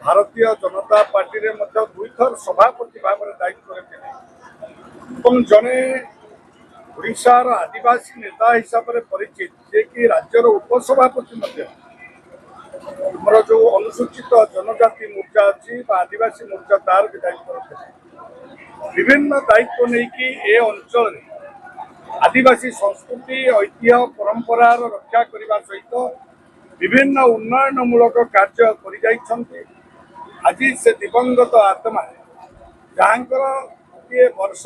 Bharatiya Janata party रे दुईथर सभापति भाव में दायित्व जड़े ओडार आदिवासी नेता हिसाब से परिचित जे कि राज्यर उपसभापति आमर जो अनुसूचित जनजाति मोर्चा अच्छी आदिवासी मोर्चा तार भी दायित्व रखे विभिन्न दायित्व नहीं कि ए अंचल आदिवासी संस्कृति ऐतिह्य परंपरार रक्षा करने सहित विभिन्न उन्नयनमूलक कार्य कर आज से दिवंगत आत्मा जहाँ गोटे वर्ष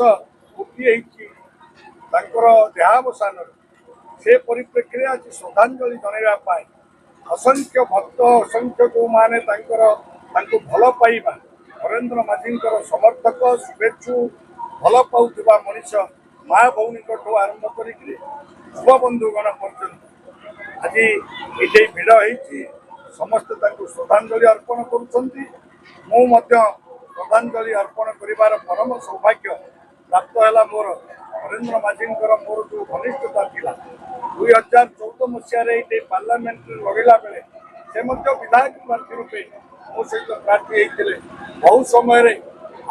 पूर्ति देहावसान से परिप्रेक्षी आज श्रद्धांजलि जनवाई असंख्य भक्त असंख्य जो माने भल पाइबा नरेंद्र माझी समर्थक शुभेच्छु भल पाउथबा मनीष माँ भौणी आरंभ कर युवा बंधुगण पर्यंत आज ये भिड़ होती समस्ते श्रद्धांजलि अर्पण करुँच श्रद्धांजलि अर्पण कर परम सौभाग्य प्राप्त है मोर नरेंद्र माझी मोर जो घनिष्ठता था 2014 मसीह पार्लियामेंट लगेला बेले से विधायक प्रार्थी रूपे मो सहित प्रार्थी होते बहु समय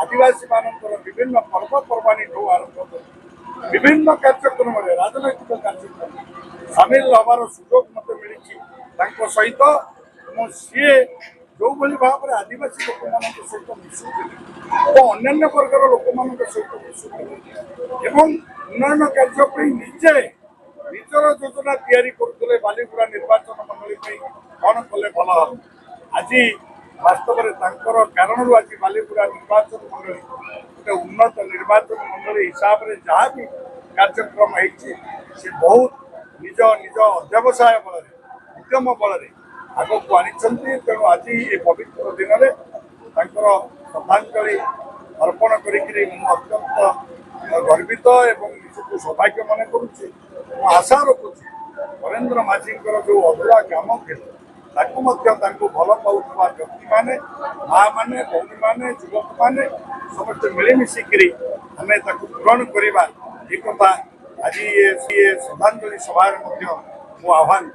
आदिवासी मानकर विभिन्न पर्वपर्वाणी ठू आरंभ कर विभिन्न कार्यक्रम राजनैतिक कार्यक्रम सामिल हमार सुजोग मत मिली सहित सी जो भाव में आदिवासी लोक सहित मिशुले और अन्य वर्गर लोक सहित मिशुले उन्नयन कार्य निजे निजर योजना या बालीगुड़ा निर्वाचन मंडली कौन कले भल हम आज वास्तव में कारण आज बालीगुड़ा निर्वाचन मंडली गोटे उन्नत निर्वाचन मंडली हिसाब से जहाँ भी कार्यक्रम होती बहुत निज निज अध्यवसाय बल उद्यम बल आग को आनी तेणु आज ये पवित्र दिन में श्रद्धांजलि अर्पण करत्यंत गर्वित एवं निजक सौभाग्य मन करुच्ची आशा रखुच्छी नरेंद्र माझी जो अधूरा काम था भल पाउथबा व्यक्ति माने माँ माने भौणी माने युवक माने समस्त मिलमिशिकी आम पूरण करवा एक आज ये श्रद्धांजलि सभा आह्वान